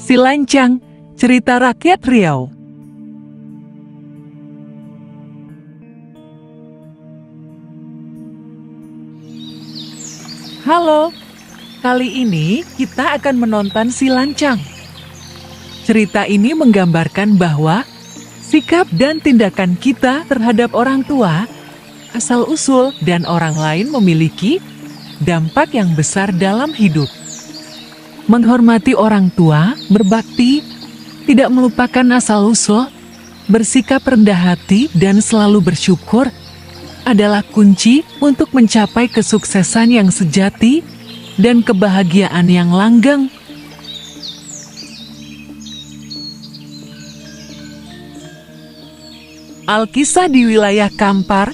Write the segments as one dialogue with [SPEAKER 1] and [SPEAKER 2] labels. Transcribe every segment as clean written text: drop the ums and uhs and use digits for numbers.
[SPEAKER 1] Si Lancang, cerita rakyat Riau. Halo, kali ini kita akan menonton Si Lancang. Cerita ini menggambarkan bahwa sikap dan tindakan kita terhadap orang tua, asal-usul, dan orang lain memiliki dampak yang besar dalam hidup. Menghormati orang tua, berbakti, tidak melupakan asal-usul, bersikap rendah hati, dan selalu bersyukur adalah kunci untuk mencapai kesuksesan yang sejati dan kebahagiaan yang langgeng. Alkisah di wilayah Kampar,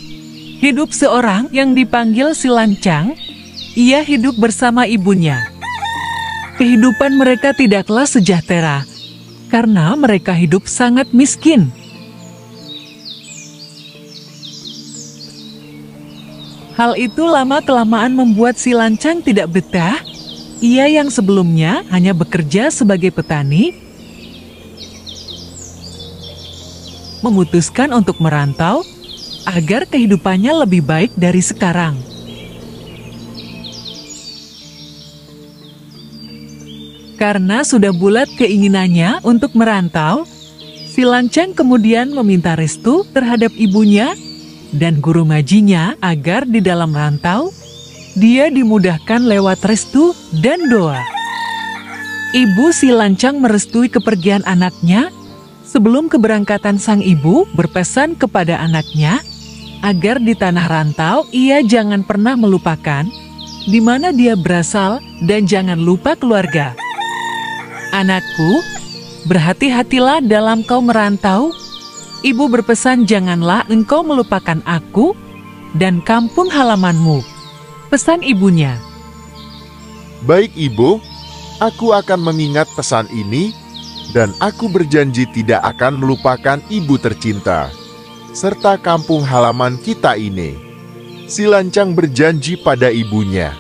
[SPEAKER 1] hidup seorang yang dipanggil Si Lancang. Ia hidup bersama ibunya. Kehidupan mereka tidaklah sejahtera, karena mereka hidup sangat miskin. Hal itu lama-kelamaan membuat Si Lancang tidak betah. Ia yang sebelumnya hanya bekerja sebagai petani, memutuskan untuk merantau agar kehidupannya lebih baik dari sekarang. Karena sudah bulat keinginannya untuk merantau, Si Lancang kemudian meminta restu terhadap ibunya dan guru majinya agar di dalam rantau, dia dimudahkan lewat restu dan doa. Ibu Si Lancang merestui kepergian anaknya. Sebelum keberangkatan sang ibu berpesan kepada anaknya agar di tanah rantau ia jangan pernah melupakan di mana dia berasal dan jangan lupa keluarga. Anakku, berhati-hatilah dalam kau merantau. Ibu berpesan janganlah engkau melupakan aku dan kampung halamanmu. Pesan ibunya.
[SPEAKER 2] Baik ibu, aku akan mengingat pesan ini dan aku berjanji tidak akan melupakan ibu tercinta serta kampung halaman kita ini. Si Lancang berjanji pada ibunya.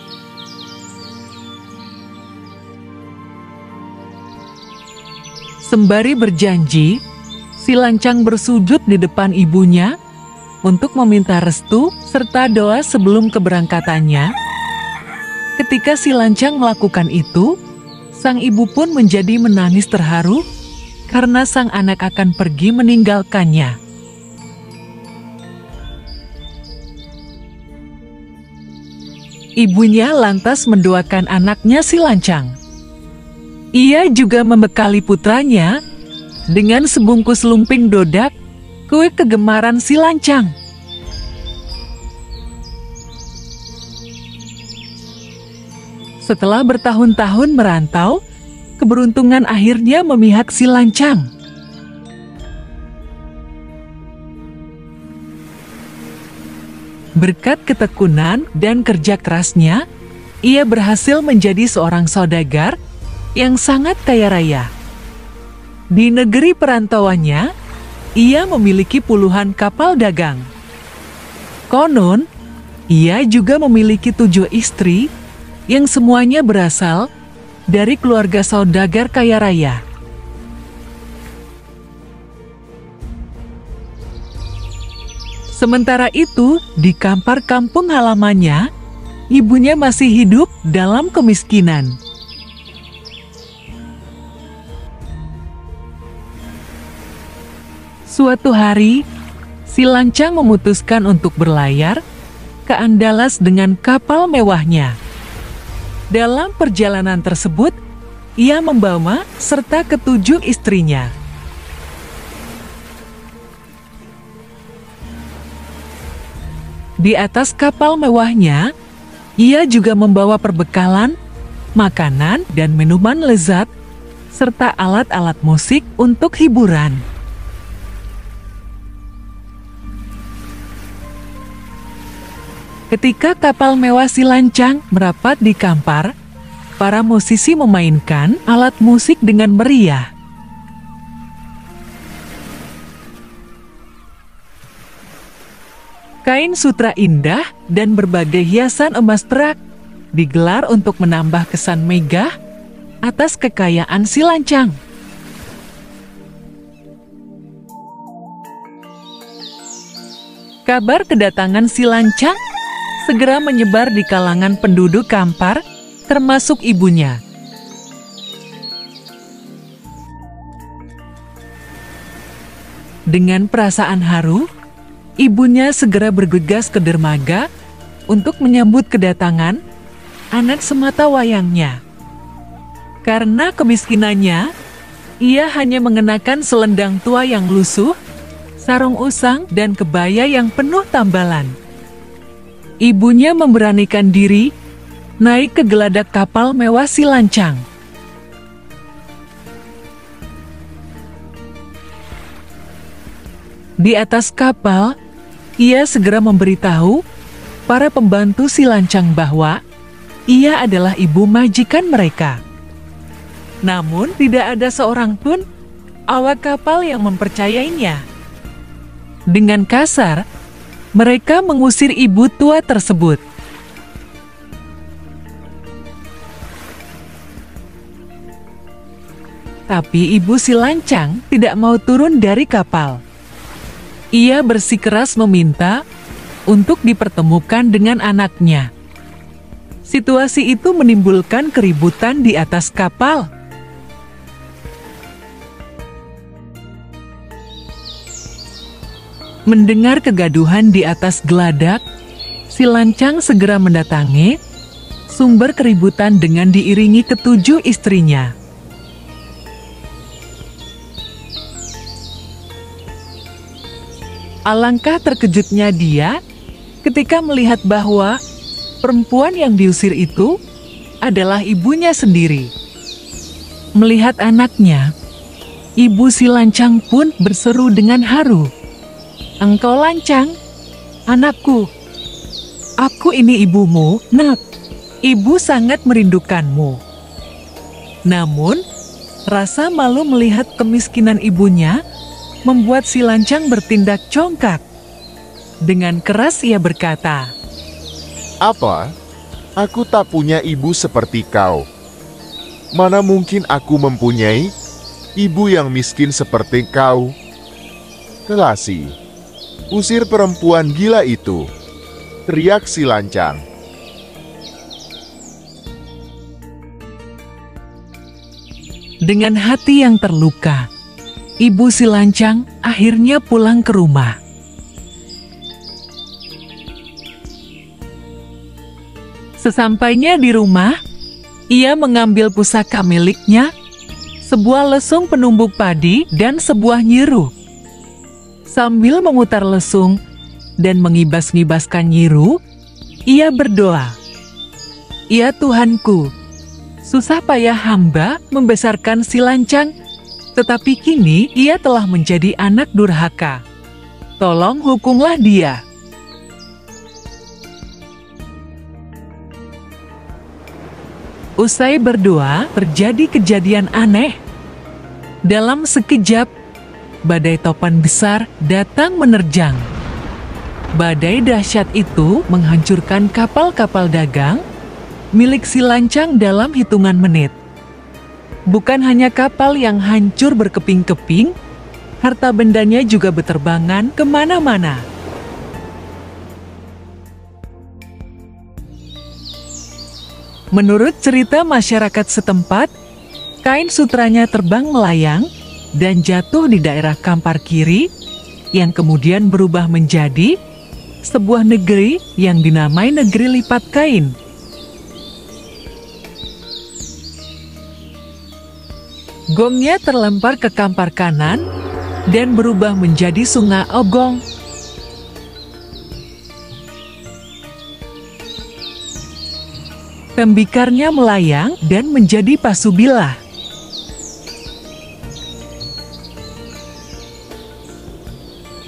[SPEAKER 1] Sembari berjanji, Si Lancang bersujud di depan ibunya untuk meminta restu serta doa sebelum keberangkatannya. Ketika Si Lancang melakukan itu, sang ibu pun menjadi menangis terharu karena sang anak akan pergi meninggalkannya. Ibunya lantas mendoakan anaknya Si Lancang. Ia juga membekali putranya dengan sebungkus lumping dodak, kue kegemaran Si Lancang. Setelah bertahun-tahun merantau, keberuntungan akhirnya memihak Si Lancang. Berkat ketekunan dan kerja kerasnya, ia berhasil menjadi seorang saudagar yang sangat kaya raya. Di negeri perantauannya, ia memiliki puluhan kapal dagang. Konon, ia juga memiliki 7 istri yang semuanya berasal dari keluarga saudagar kaya raya. Sementara itu, di Kampar kampung halamannya, ibunya masih hidup dalam kemiskinan. Suatu hari, Si Lancang memutuskan untuk berlayar ke Andalas dengan kapal mewahnya. Dalam perjalanan tersebut, ia membawa serta ke-7 istrinya. Di atas kapal mewahnya, ia juga membawa perbekalan, makanan dan minuman lezat, serta alat-alat musik untuk hiburan. Ketika kapal mewah Si Lancang merapat di Kampar, para musisi memainkan alat musik dengan meriah. Kain sutra indah dan berbagai hiasan emas perak digelar untuk menambah kesan megah atas kekayaan si lancang. Kabar kedatangan si lancang segera menyebar di kalangan penduduk Kampar, termasuk ibunya. Dengan perasaan haru, ibunya segera bergegas ke dermaga untuk menyambut kedatangan anak sematawayangnya. Karena kemiskinannya, ia hanya mengenakan selendang tua yang lusuh, sarung usang, dan kebaya yang penuh tambalan. Ibunya memberanikan diri naik ke geladak kapal mewah si lancang. Di atas kapal, ia segera memberitahu para pembantu si lancang bahwa ia adalah ibu majikan mereka. Namun tidak ada seorang pun awak kapal yang mempercayainya. Dengan kasar, mereka mengusir ibu tua tersebut. Tapi ibu si lancang tidak mau turun dari kapal. Ia bersikeras meminta untuk dipertemukan dengan anaknya. Situasi itu menimbulkan keributan di atas kapal. Mendengar kegaduhan di atas geladak, si lancang segera mendatangi sumber keributan dengan diiringi ketujuh istrinya. Alangkah terkejutnya dia ketika melihat bahwa perempuan yang diusir itu adalah ibunya sendiri. Melihat anaknya, ibu si lancang pun berseru dengan haru, "Engkau lancang, anakku. Aku ini ibumu, nak. Ibu sangat merindukanmu." Namun, rasa malu melihat kemiskinan ibunya membuat si lancang bertindak congkak. Dengan keras ia berkata,
[SPEAKER 2] "Apa? Aku tak punya ibu seperti kau. Mana mungkin aku mempunyai ibu yang miskin seperti kau? Kelasi, usir perempuan gila itu," teriak si lancang.
[SPEAKER 1] Dengan hati yang terluka, ibu si lancang akhirnya pulang ke rumah. Sesampainya di rumah, ia mengambil pusaka miliknya, sebuah lesung penumbuk padi dan sebuah nyiru. Sambil memutar lesung dan mengibas-ngibaskan nyiru, ia berdoa, "Ya Tuhanku, susah payah hamba membesarkan si lancang, tetapi kini ia telah menjadi anak durhaka. Tolong hukumlah dia." Usai berdoa, terjadi kejadian aneh. Dalam sekejap, badai topan besar datang menerjang. Badai dahsyat itu menghancurkan kapal-kapal dagang milik si lancang dalam hitungan menit. Bukan hanya kapal yang hancur berkeping-keping, harta bendanya juga beterbangan kemana-mana. Menurut cerita masyarakat setempat, kain sutranya terbang melayang dan jatuh di daerah Kampar Kiri, yang kemudian berubah menjadi sebuah negeri yang dinamai Negeri Lipat Kain. Gongnya terlempar ke Kampar kanan dan berubah menjadi Sungai Ogong. Tembikarnya melayang dan menjadi Pasubilah.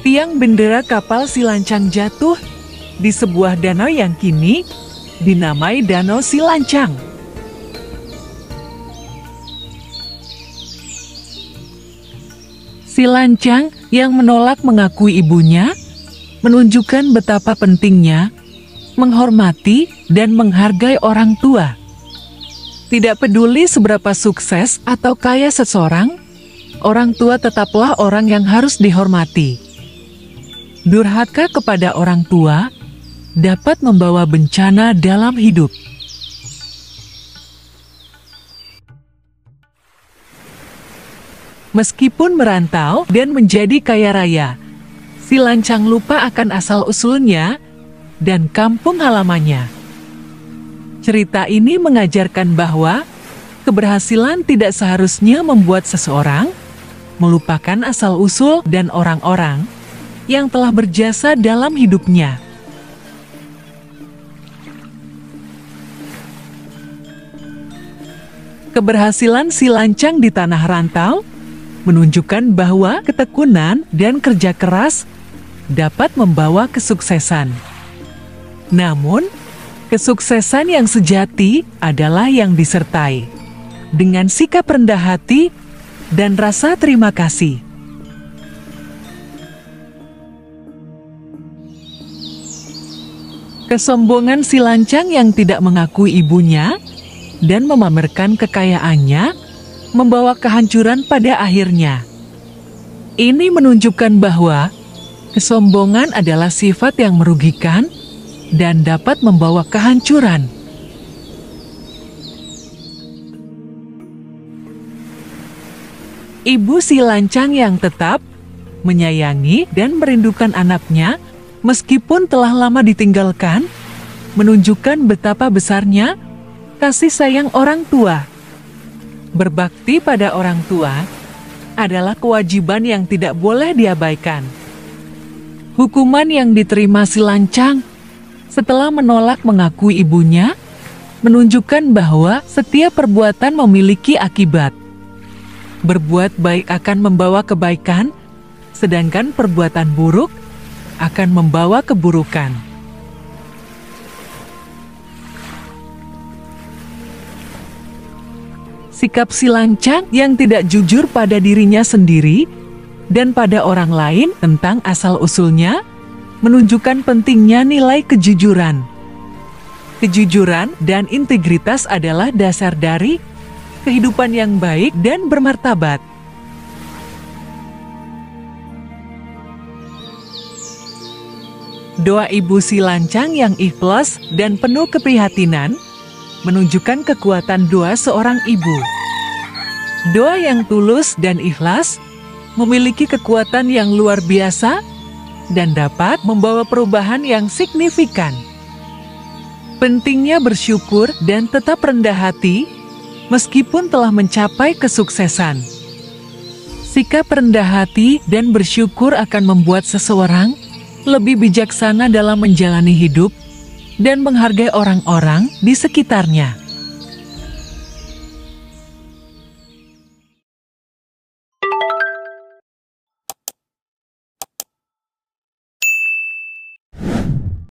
[SPEAKER 1] Tiang bendera kapal si lancang jatuh di sebuah danau yang kini dinamai Danau Si Lancang. Si lancang yang menolak mengakui ibunya menunjukkan betapa pentingnya menghormati dan menghargai orang tua. Tidak peduli seberapa sukses atau kaya seseorang, orang tua tetaplah orang yang harus dihormati. Durhaka kepada orang tua dapat membawa bencana dalam hidup. Meskipun merantau dan menjadi kaya raya, si lancang lupa akan asal-usulnya dan kampung halamannya. Cerita ini mengajarkan bahwa keberhasilan tidak seharusnya membuat seseorang melupakan asal-usul dan orang-orang yang telah berjasa dalam hidupnya. Keberhasilan si lancang di tanah rantau menunjukkan bahwa ketekunan dan kerja keras dapat membawa kesuksesan. Namun, kesuksesan yang sejati adalah yang disertai dengan sikap rendah hati dan rasa terima kasih. Kesombongan si lancang yang tidak mengakui ibunya dan memamerkan kekayaannya membawa kehancuran pada akhirnya. Ini menunjukkan bahwa kesombongan adalah sifat yang merugikan dan dapat membawa kehancuran. Ibu si lancang yang tetap menyayangi dan merindukan anaknya meskipun telah lama ditinggalkan, menunjukkan betapa besarnya kasih sayang orang tua. Berbakti pada orang tua adalah kewajiban yang tidak boleh diabaikan. Hukuman yang diterima si lancang setelah menolak mengakui ibunya menunjukkan bahwa setiap perbuatan memiliki akibat. Berbuat baik akan membawa kebaikan, sedangkan perbuatan buruk akan membawa keburukan. Sikap si lancang yang tidak jujur pada dirinya sendiri dan pada orang lain tentang asal-usulnya menunjukkan pentingnya nilai kejujuran. Kejujuran dan integritas adalah dasar dari kehidupan yang baik dan bermartabat. Doa ibu si lancang yang ikhlas dan penuh keprihatinan menunjukkan kekuatan doa seorang ibu. Doa yang tulus dan ikhlas memiliki kekuatan yang luar biasa dan dapat membawa perubahan yang signifikan. Pentingnya bersyukur dan tetap rendah hati meskipun telah mencapai kesuksesan. Sikap rendah hati dan bersyukur akan membuat seseorang lebih bijaksana dalam menjalani hidup dan menghargai orang-orang di sekitarnya.